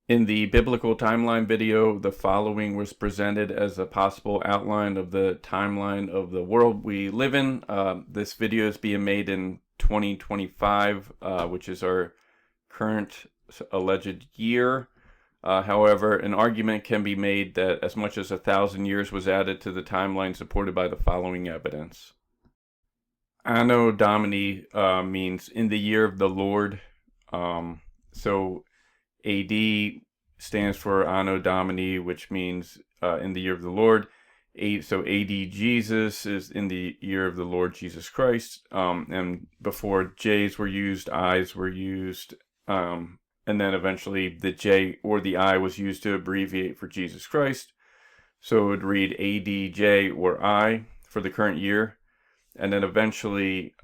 In the biblical timeline video, the following was presented as a possible outline of the timeline of the world we live in. This video is being made in 2025, which is our current alleged year. However, an argument can be made that as much as 1,000 years was added to the timeline supported by the following evidence. Anno Domini means in the year of the Lord. So AD stands for Anno Domini, which means in the year of the Lord. So AD Jesus is in the year of the Lord Jesus Christ. And before J's were used, I's were used. And then eventually the J or the I was used to abbreviate for Jesus Christ. So it would read ADJ or I for the current year. And then eventually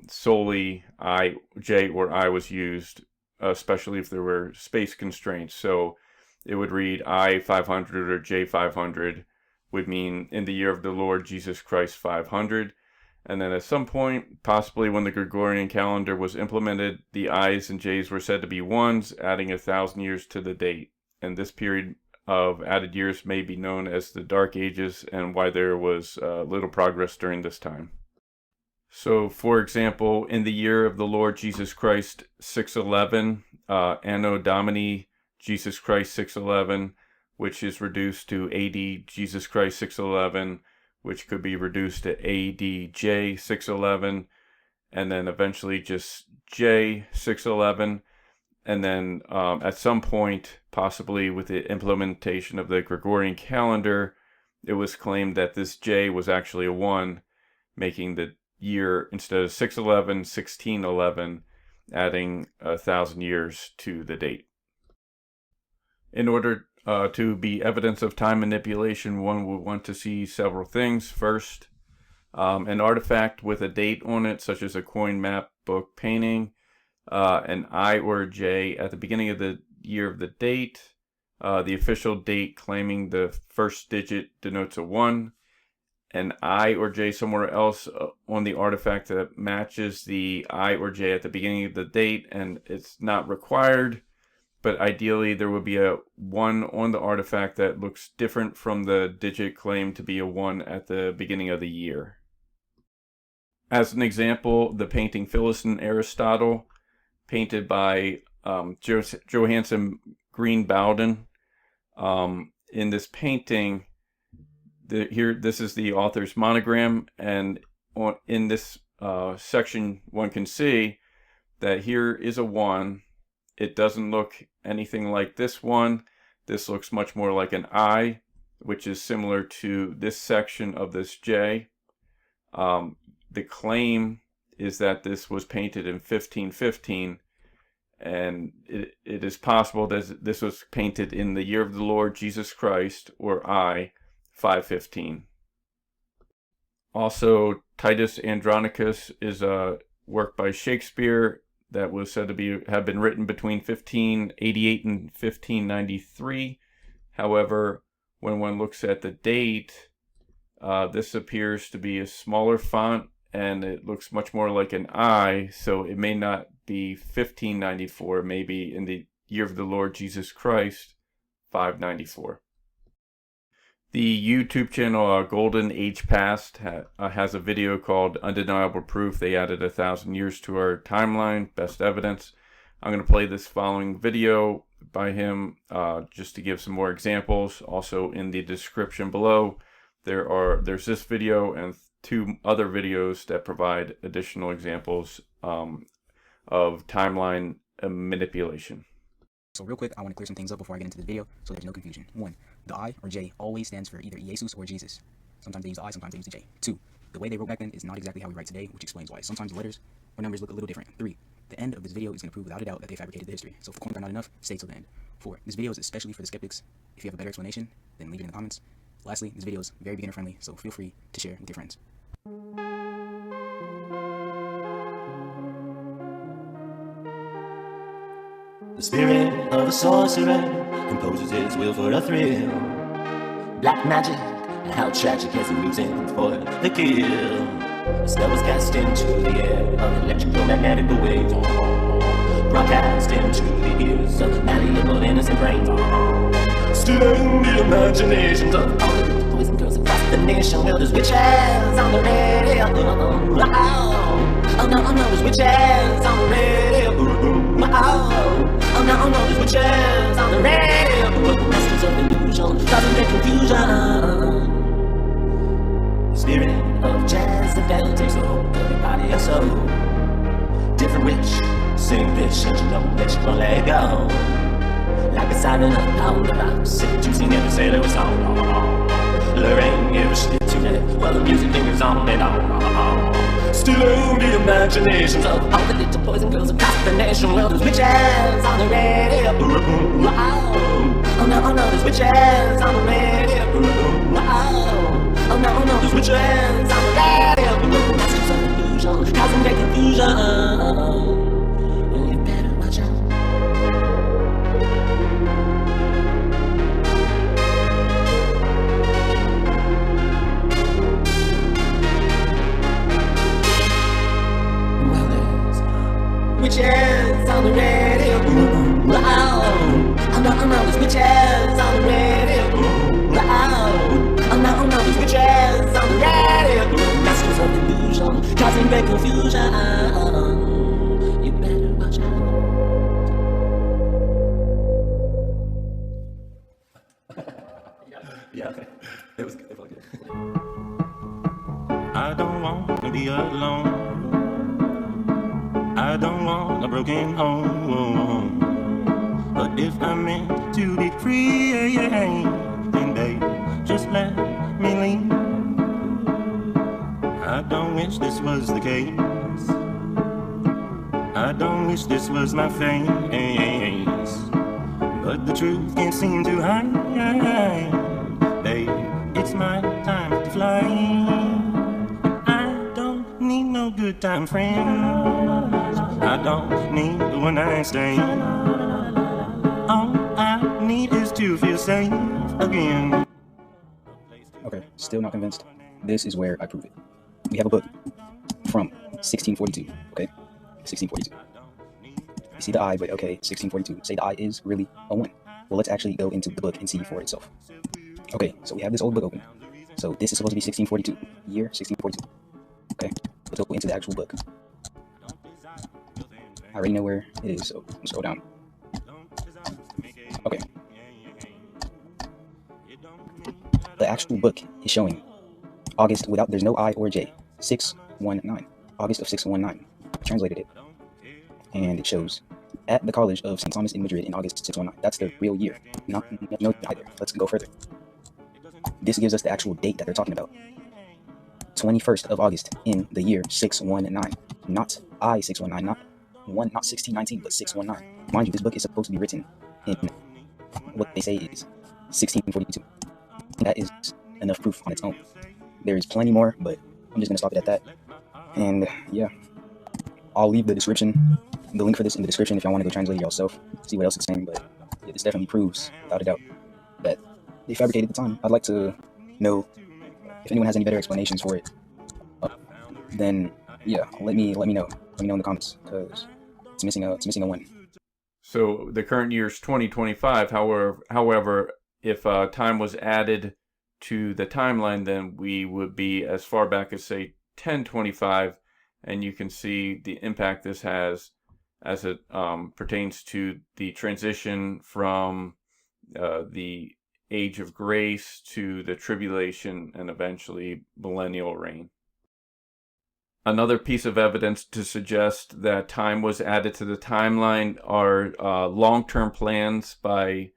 solely I, J or I was used, especially if there were space constraints. So it would read I 500 or J 500 would mean in the year of the Lord Jesus Christ 500. And then at some point, possibly when the Gregorian calendar was implemented, the I's and J's were said to be ones, adding 1,000 years to the date. And this period of added years may be known as the Dark Ages, and why there was little progress during this time. So, for example, in the year of the Lord Jesus Christ 611, Anno Domini Jesus Christ 611, which is reduced to AD Jesus Christ 611, which could be reduced to ADJ 611, and then eventually just J 611. And then at some point, possibly with the implementation of the Gregorian calendar, it was claimed that this J was actually a 1, making the year, instead of 611, 1611, adding 1,000 years to the date. In order to be evidence of time manipulation, one would want to see several things. First, an artifact with a date on it, such as a coin, map, book, painting, an I or a J at the beginning of the year of the date, the official date claiming the first digit denotes a 1, an I or J somewhere else on the artifact that matches the I or J at the beginning of the date, and it's not required, but ideally there would be a 1 on the artifact that looks different from the digit claimed to be a 1 at the beginning of the year. As an example, the painting Phyllis and Aristotle, painted by Johansen Green Bowden. In this painting, this is the author's monogram, and in this section one can see that here is a 1. It doesn't look anything like this one. This looks much more like an I, which is similar to this section of this J. The claim is that this was painted in 1515, and it is possible that this was painted in the year of the Lord Jesus Christ, or I, 515. Also, Titus Andronicus is a work by Shakespeare that was said to have been written between 1588 and 1593. However, when one looks at the date, this appears to be a smaller font, and it looks much more like an I, so it may not be 1594, maybe in the year of the Lord Jesus Christ, 594. The YouTube channel Golden Age Past has a video called Undeniable Proof. They added 1,000 years to our timeline, best evidence. I'm going to play this following video by him just to give some more examples. Also in the description below, there's this video and 2 other videos that provide additional examples of timeline manipulation. So real quick, I want to clear some things up before I get into the video so there's no confusion. 1, the I or J always stands for either Jesus or Jesus. Sometimes they use the I, sometimes they use the J. 2, the way they wrote back then is not exactly how we write today, which explains why sometimes the letters or numbers look a little different. 3, the end of this video is going to prove without a doubt that they fabricated the history. So if the corners are not enough, stay till the end. 4, this video is especially for the skeptics. If you have a better explanation, then leave it in the comments. Lastly, this video is very beginner friendly, so feel free to share with your friends. The spirit of a sorcerer composes his will for a thrill. Black magic, and how tragic as he moves in for the kill. A spell was cast into the air of electromagnetic waves, broadcast into the ears of malleable innocent brains. Stealing the imaginations of all the little boys and girls across the nation. Well, there's witches on the radio. Oh no, there's witches on the radio. Oh no, there's witches on the radio. Masters of illusion, causing great confusion. The spirit of jazz and bell takes hold of your body and soul. Different witch, same pitch, and you know that you won't let go. Like a siren up on the rocks, sing to sing every sailor song. Luring every ship to let, while the music lingers on and on. Stealing the imaginations of all the little boys and girls across the nation. Well, there's witches on the radio. Oh no, there's witches on the radio. Oh no, there's witches on the radio. Masters of illusion, causing great confusion. You better watch out. Witches on the radio. Oh no, there's witches on the radio. Oh no, there's witches on the radio. Masters of illusion, causing great confusion. You better watch out. Yeah, it was good. It felt good. I don't want to be alone. I don't want a broken home. But if I'm meant to be free, then babe, just let me leave. I don't wish this was the case. I don't wish this was my face. But the truth can't seem to hide. Babe, it's my time to fly. I don't need no good time friend. I don't need a one-night stand. All I need is to feel safe again. Okay, still not convinced. This is where I prove it. We have a book from 1642, okay? 1642. You see the I, but okay, 1642. Say the I is really a 1. Well, let's actually go into the book and see for itself. Okay, so we have this old book open. So this is supposed to be 1642, year 1642. Okay, let's go into the actual book. I already know where it is, so let's scroll down. Okay. The actual book is showing August without, there's no I or J, 619, August of 619. I translated it, and it shows at the College of St. Thomas in Madrid in August 619. That's the real year, not no either. Let's go further. This gives us the actual date that they're talking about. 21st of August in the year 619, not I 619, not 1619, but 619. Mind you, this book is supposed to be written in what they say is 1642. And that is enough proof on its own. There is plenty more, but I'm just going to stop it at that. And yeah, I'll leave the description, the link for this in the description if y'all want to go translate it yourself, see what else it's saying. But yeah, this definitely proves, without a doubt, that they fabricated the time. I'd like to know if anyone has any better explanations for it. Then yeah, let me know. Let me know in the comments, because it's missing a 1. So the current year is 2025. However, if time was added to the timeline, then we would be as far back as, say, 1025, and you can see the impact this has as it pertains to the transition from the age of grace to the tribulation and eventually millennial reign. Another piece of evidence to suggest that time was added to the timeline are long-term plans by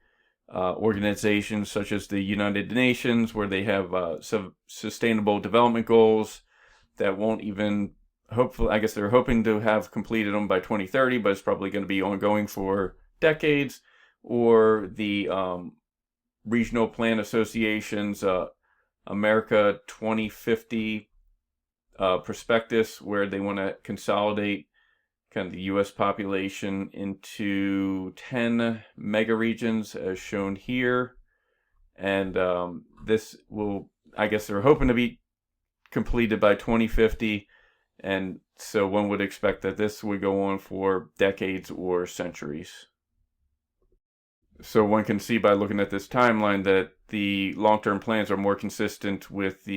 organizations such as the United Nations, where they have sustainable development goals that won't even, hopefully, I guess they're hoping to have completed them by 2030, but it's probably going to be ongoing for decades. Or the regional plan associations, America 2050 prospectus, where they want to consolidate kind of the U.S. population into 10 mega regions as shown here. And this will, I guess they're hoping to be completed by 2050. And so one would expect that this would go on for decades or centuries. So one can see by looking at this timeline that the long-term plans are more consistent with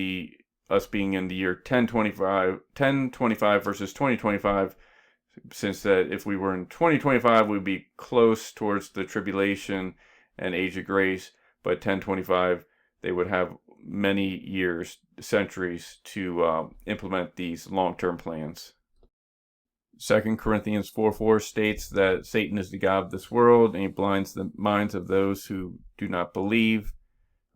us being in the year 1025 versus 2025, since that if we were in 2025, we'd be close towards the tribulation and age of grace, but 1025, they would have many years, centuries to implement these long-term plans. 2 Corinthians 4:4 states that Satan is the god of this world, and he blinds the minds of those who do not believe.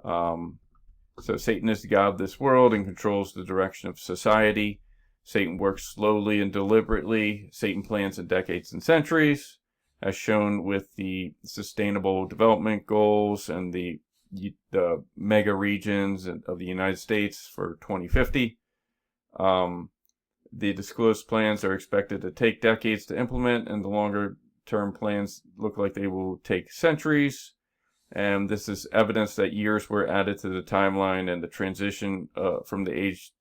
So Satan is the god of this world and controls the direction of society. Satan works slowly and deliberately. Satan plans in decades and centuries, as shown with the Sustainable Development Goals and the mega regions of the United States for 2050. The disclosed plans are expected to take decades to implement, and the longer-term plans look like they will take centuries. And this is evidence that years were added to the timeline, and the transition from the age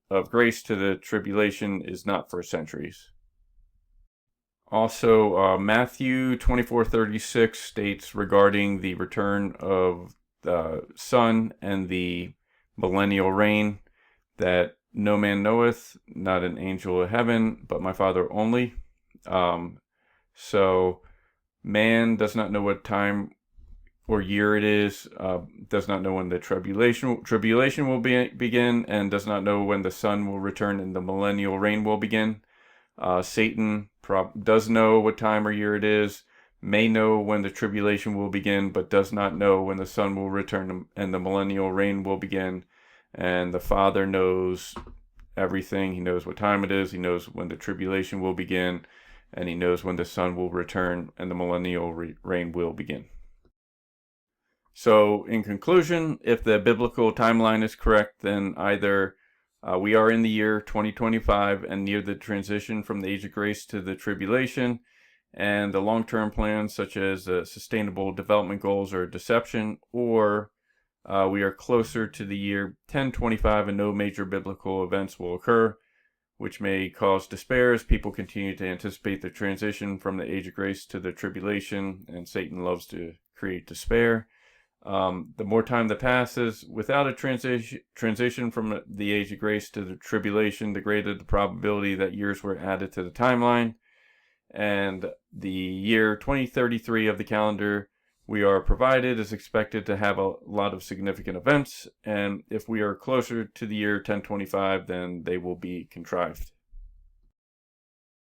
of grace to the tribulation is not for centuries. Also, Matthew 24:36 states regarding the return of the Son and the millennial reign that no man knoweth, not an angel of heaven, but my Father only. So man does not know what time or year it is, does not know when the tribulation will begin, and does not know when the Son will return and the millennial reign will begin. Satan does know what time or year it is, may know when the tribulation will begin, but does not know when the Son will return and the millennial reign will begin. And the Father knows everything. He knows what time it is. He knows when the tribulation will begin, and he knows when the Son will return and the millennial reign will begin. So in conclusion, if the biblical timeline is correct, then either we are in the year 2025 and near the transition from the age of grace to the tribulation, and the long-term plans such as Sustainable Development Goals are deception, or we are closer to the year 1025 and no major biblical events will occur, which may cause despair as people continue to anticipate the transition from the age of grace to the tribulation, and Satan loves to create despair. The more time that passes without a transition from the age of grace to the tribulation, the greater the probability that years were added to the timeline. And the year 2033 of the calendar we are provided is expected to have a lot of significant events, and if we are closer to the year 1025, then they will be contrived.